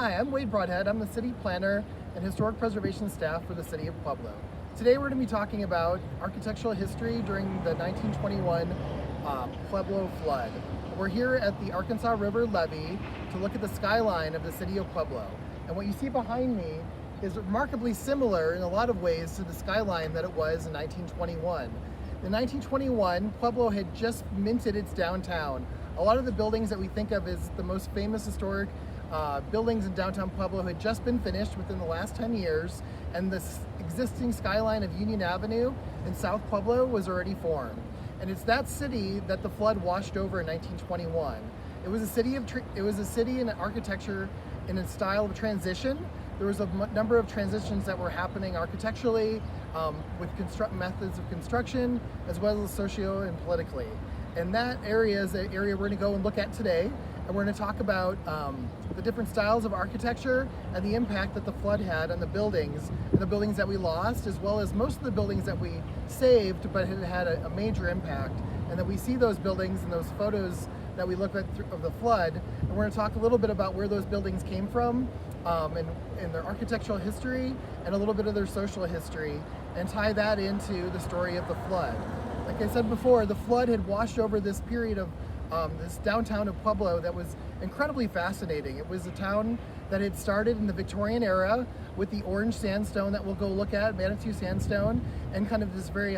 Hi, I'm Wade Broadhead. I'm the city planner and historic preservation staff for the city of Pueblo. Today we're going to be talking about architectural history during the 1921 Pueblo flood. We're here at the Arkansas River levee to look at the skyline of the city of Pueblo. And what you see behind me is remarkably similar in a lot of ways to the skyline that it was in 1921. In 1921, Pueblo had just minted its downtown. A lot of the buildings that we think of as the most famous historic buildings in downtown Pueblo had just been finished within the last 10 years, and this existing skyline of Union Avenue in South Pueblo was already formed. And it's that city that the flood washed over in 1921. It was a city in architecture in a style of transition. There was a number of transitions that were happening architecturally with methods of construction, as well as socio and politically. And that area is the area we're going to go and look at today. And we're going to talk about the different styles of architecture and the impact that the flood had on the buildings and the buildings that we lost, as well as most of the buildings that we saved but had a major impact. And that we see those buildings and those photos that we look at of the flood. And we're going to talk a little bit about where those buildings came from and their architectural history and a little bit of their social history, and tie that into the story of the flood. Like I said before, the flood had washed over this period of this downtown of Pueblo that was incredibly fascinating. It was a town that had started in the Victorian era with the orange sandstone that we'll go look at, Manitou sandstone, and kind of this very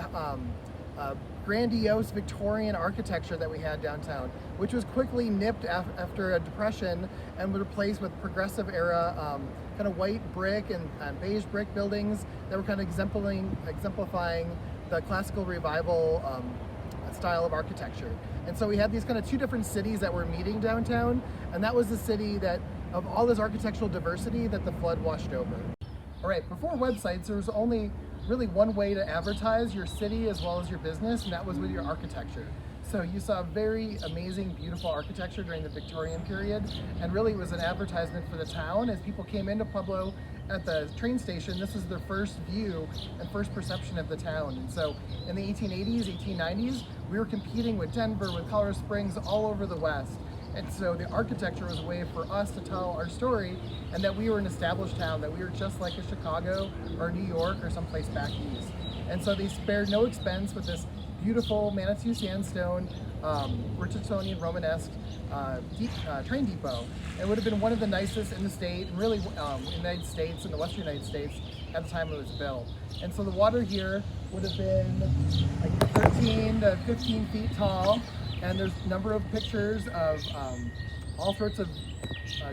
grandiose Victorian architecture that we had downtown, which was quickly nipped after a depression and replaced with progressive era kind of white brick and beige brick buildings that were kind of exemplifying the classical revival style of architecture. And so we had these kind of two different cities that were meeting downtown, and that was the city that of all this architectural diversity that the flood washed over. All right, before websites, there was only really one way to advertise your city as well as your business, and that was with your architecture. So you saw very amazing, beautiful architecture during the Victorian period, and really it was an advertisement for the town. As people came into Pueblo at the train station, this was their first view and first perception of the town. And so in the 1880s, 1890s, we were competing with Denver, with Colorado Springs, all over the West. And so the architecture was a way for us to tell our story, and that we were an established town, that we were just like a Chicago or New York or someplace back east. And so they spared no expense with this beautiful Manitou sandstone, Richardsonian Romanesque train depot. It would have been one of the nicest in the state, and really in the United States, in the Western United States, at the time it was built. And so the water here would have been like 13 to 15 feet tall, and there's a number of pictures of all sorts of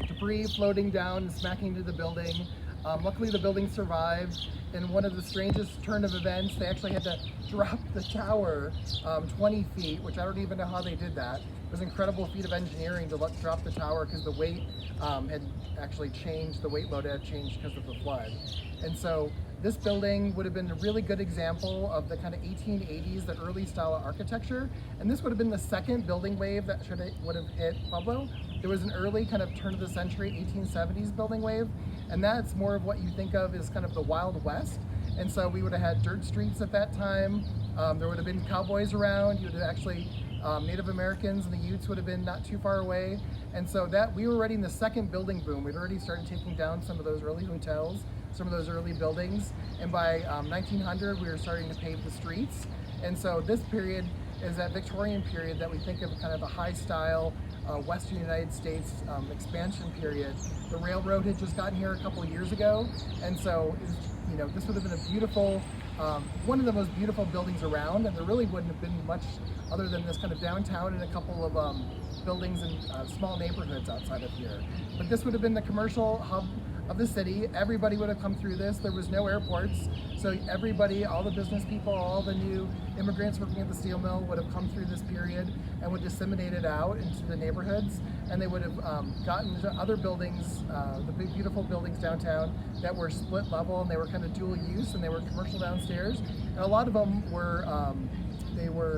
debris floating down and smacking into the building. Luckily the building survived. In one of the strangest turn of events, they actually had to drop the tower 20 feet, which I don't even know how they did that. It was an incredible feat of engineering to drop the tower because the weight had actually changed, the weight load had changed because of the flood. And so this building would have been a really good example of the kind of 1880s, the early style of architecture. And this would have been the second building wave that would have hit Pueblo. There was an early kind of turn of the century, 1870s building wave. And that's more of what you think of as kind of the Wild West. And so we would have had dirt streets at that time. There would have been cowboys around. You would have actually, Native Americans and the Utes would have been not too far away. And so that we were already in the second building boom. We'd already started taking down some of those early hotels, some of those early buildings. And by 1900, we were starting to pave the streets. And so this period is that Victorian period that we think of kind of a high style Western United States expansion period. The railroad had just gotten here a couple of years ago, and so this would have been a beautiful, one of the most beautiful buildings around, and there really wouldn't have been much other than this kind of downtown and a couple of buildings and small neighborhoods outside of here. But this would have been the commercial hub of the city. Everybody would have come through this. There was no airports, so everybody, all the business people, all the new immigrants working at the steel mill would have come through this period and would disseminate it out into the neighborhoods, and they would have gotten into other buildings, the big beautiful buildings downtown that were split level, and they were kind of dual use, and they were commercial downstairs, and a lot of them were they were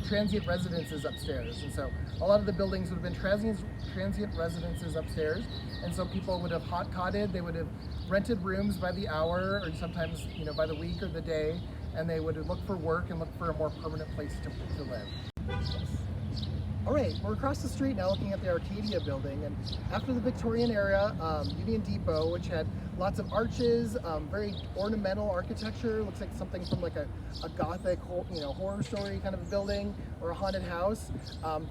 transient residences upstairs. And so a lot of the buildings would have been transient residences upstairs. And so people would have hot cotted, they would have rented rooms by the hour, or sometimes by the week or the day, and they would look for work and look for a more permanent place to live. All right, we're across the street now looking at the Arcadia building, and after the Victorian era, Union Depot, which had lots of arches, very ornamental architecture, looks like something from like a gothic, horror story kind of a building or a haunted house.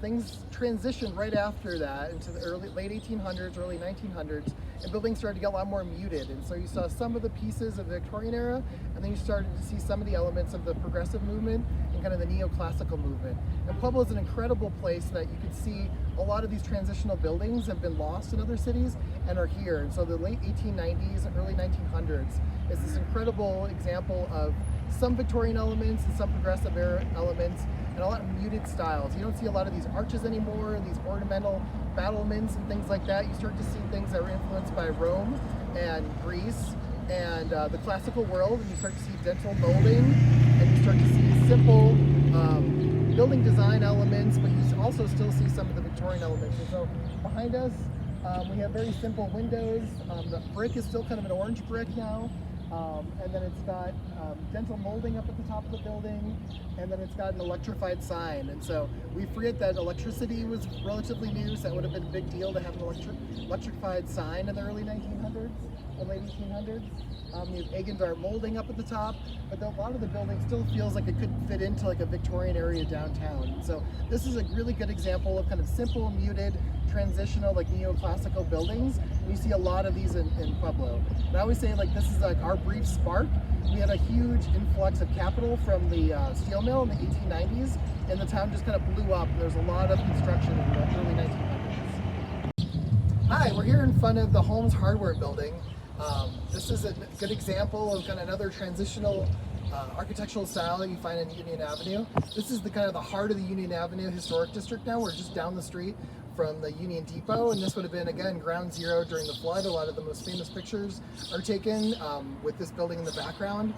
Things transitioned right after that into the late 1800s, early 1900s, and buildings started to get a lot more muted. And so you saw some of the pieces of the Victorian era, and then you started to see some of the elements of the progressive movement and kind of the neoclassical movement. And Pueblo is an incredible place that you can see a lot of these transitional buildings have been lost in other cities and are here. And so the late 1890s and early 1900s is this incredible example of some Victorian elements and some progressive era elements and a lot of muted styles. You don't see a lot of these arches anymore, these ornamental battlements and things like that. You start to see things that were influenced by Rome and Greece and the classical world, and you start to see dental molding, and you start to see simple building design elements, but you also still see some of the Victorian elements. And so behind us, we have very simple windows. The brick is still kind of an orange brick now. And then it's got dental molding up at the top of the building, and then it's got an electrified sign. And so we forget that electricity was relatively new, so that would have been a big deal to have an electrified sign in the early 1900s or late 1800s. You have egg and dart molding up at the top, but a lot of the building still feels like it could fit into like a Victorian area downtown. And so this is a really good example of kind of simple, muted, transitional, like neoclassical buildings. And you see a lot of these in Pueblo. And I always say like this is like our brief spark. We had a huge influx of capital from the steel mill in the 1890s, and the town just kind of blew up. There's a lot of construction in the early 1900s. Hi, we're here in front of the Holmes Hardware building. This is a good example of kind of another transitional architectural style that you find in Union Avenue. This is the kind of the heart of the Union Avenue Historic District now. We're just down the street from the Union Depot, and this would have been, again, ground zero during the flood. A lot of the most famous pictures are taken with this building in the background.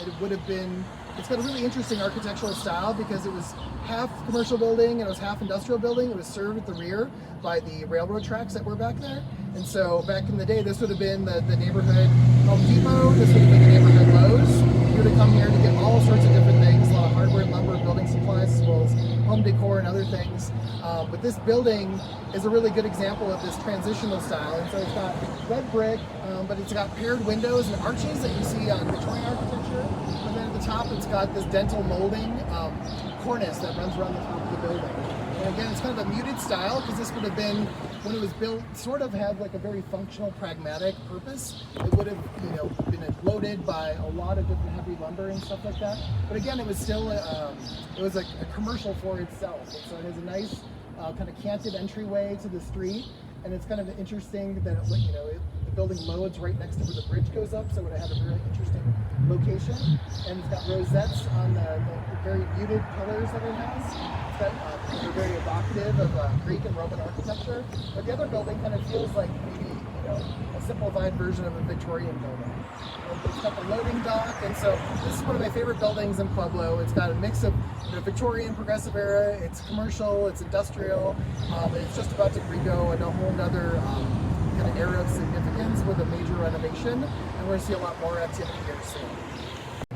It would have been, it's got a really interesting architectural style because it was half commercial building and it was half industrial building. It was served at the rear by the railroad tracks that were back there. And so back in the day, this would have been the neighborhood Home Depot, this would have been the neighborhood Lowe's. You would have come here to get all sorts of different things, a lot of hardware, lumber, building supplies, as well as home decor and other things. But this building is a really good example of this transitional style. And so it's got red brick, but it's got paired windows and arches that you see on Victorian architecture. But then at the top, it's got this dental molding cornice that runs around the top of the building. And again, it's kind of a muted style because this would have been, when it was built, sort of had like a very functional, pragmatic purpose. It would have, been loaded by a lot of different heavy lumber and stuff like that. But again, it was still, it was a commercial for itself. And so it has a nice kind of canted entryway to the street. And it's kind of interesting that, the building loads right next to where the bridge goes up, so it had a very interesting location. And it's got rosettes on the very muted pillars that it has. They're very evocative of Greek and Roman architecture. But the other building kind of feels like maybe, a simplified version of a Victorian building. It's got the loading dock, and so this is one of my favorite buildings in Pueblo. It's got a mix of Victorian progressive era, it's commercial, it's industrial, and it's just about to go in a whole nother kind of era of significance with a major renovation, and we're going to see a lot more activity here soon.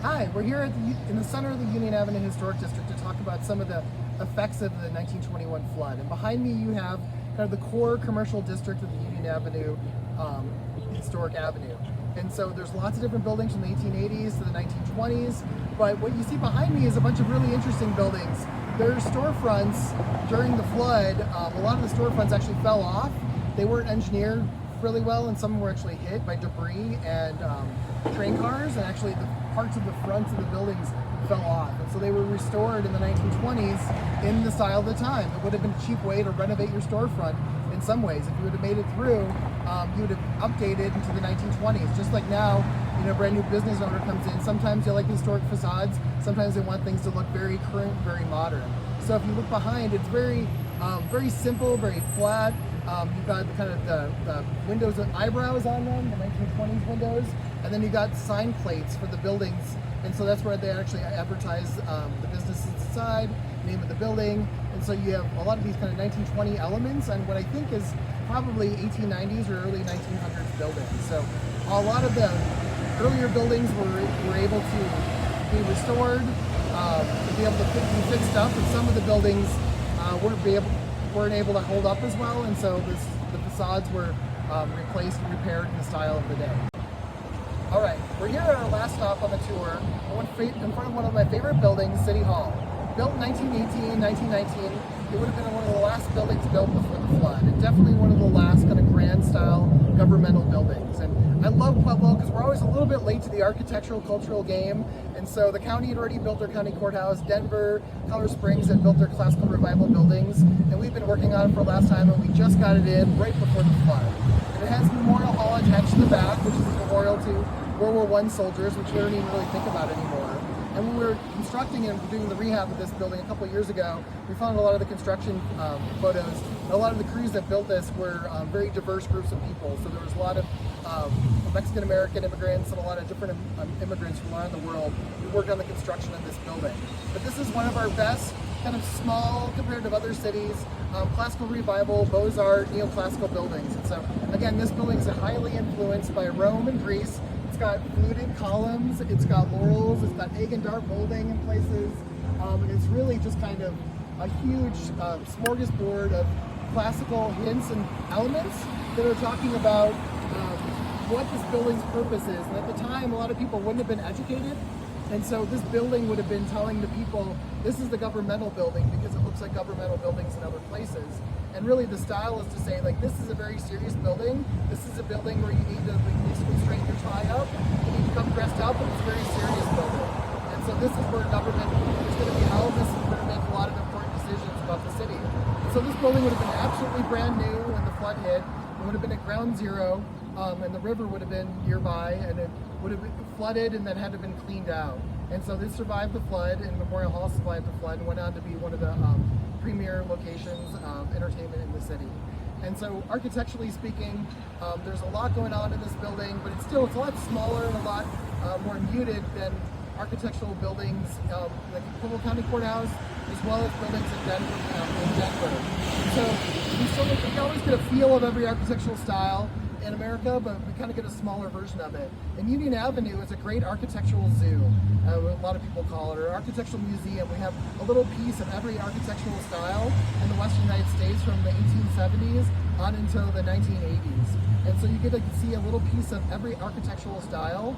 Hi, we're here in the center of the Union Avenue Historic District to talk about some of the effects of the 1921 flood. And behind me you have kind of the core commercial district of the Union Avenue Historic Avenue. And so there's lots of different buildings from the 1880s to the 1920s, but what you see behind me is a bunch of really interesting buildings. There's storefronts during the flood. A lot of the storefronts actually fell off. They weren't engineered really well, and some were actually hit by debris and train cars, and actually the parts of the fronts of the buildings fell off. And so they were restored in the 1920s in the style of the time. It would have been a cheap way to renovate your storefront in some ways. If you would have made it through, you would have updated into the 1920s. Just like now, a brand new business owner comes in. Sometimes they like the historic facades. Sometimes they want things to look very current, very modern. So if you look behind, it's very simple, very flat. You've got kind of the windows with eyebrows on them, the 1920s windows, and then you got sign plates for the buildings. And so that's where they actually advertise the businesses inside, name of the building. And so you have a lot of these kind of 1920 elements and what I think is probably 1890s or early 1900s buildings. So a lot of the earlier buildings were able to be restored to be able to be fixed up, and some of the buildings weren't able to hold up as well, and so the facades were replaced and repaired in the style of the day. All right, we're here at our last stop on the tour, in front of one of my favorite buildings, City Hall. Built in 1918, 1919, it would have been one of the last buildings built before the flood, and definitely one of the last kind of grand style governmental buildings. And I love Pueblo because we're always a little bit late to the architectural cultural game, and so the county had already built their county courthouse. Denver, Colorado Springs had built their classical revival buildings, and we've been working on it for the last time, and we just got it in right before the flood. And it has Memorial Hall attached to the back, which is a memorial to World War I soldiers, which we don't even really think about anymore. And when we were constructing and doing the rehab of this building a couple of years ago, we found a lot of the construction photos. A lot of the crews that built this were very diverse groups of people. So there was a lot of Mexican-American immigrants and a lot of different immigrants from around the world who worked on the construction of this building. But this is one of our best, kind of small compared to other cities, classical revival, Beaux-Arts, neoclassical buildings. And so again, this building is highly influenced by Rome and Greece. It's got fluted columns, it's got laurels, it's got egg and dart molding in places. It's really just kind of a huge smorgasbord of classical hints and elements that are talking about what this building's purpose is. And at the time, a lot of people wouldn't have been educated. And so this building would have been telling the people, this is the governmental building because it looks like governmental buildings in other places. And really the style is to say, like, this is a very serious building. This is a building where you need to basically straighten your tie up. You need to come dressed up, and it's a very serious building. And so this is where government is going to be held. This is where to make a lot of important decisions about the city. So this building would have been absolutely brand new when the flood hit. It would have been at ground zero, and the river would have been nearby, and it would have been flooded and then had to have been cleaned out. And so this survived the flood, and Memorial Hall survived the flood and went on to be one of the premier locations of entertainment in the city. And so architecturally speaking, there's a lot going on in this building, but it's a lot smaller and a lot more muted than architectural buildings like the Pueblo County Courthouse, as well as buildings in Denver. So we always get a feel of every architectural style in America, but we kind of get a smaller version of it. And Union Avenue is a great architectural zoo, a lot of people call it, or architectural museum. We have a little piece of every architectural style in the Western United States from the 1870s on until the 1980s. And so you get to see a little piece of every architectural style,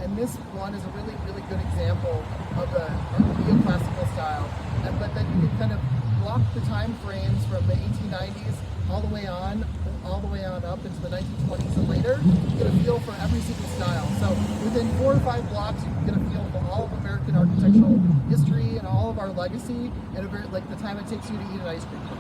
and this one is a really, really good example of the neoclassical style. But then you can kind of block the time frames from the 1890s all the way on up into the 1920s and later. You get a feel for every single style. So within 4 or 5 blocks, you can get a feel for all of American architectural history and all of our legacy, and like the time it takes you to eat an ice cream cone.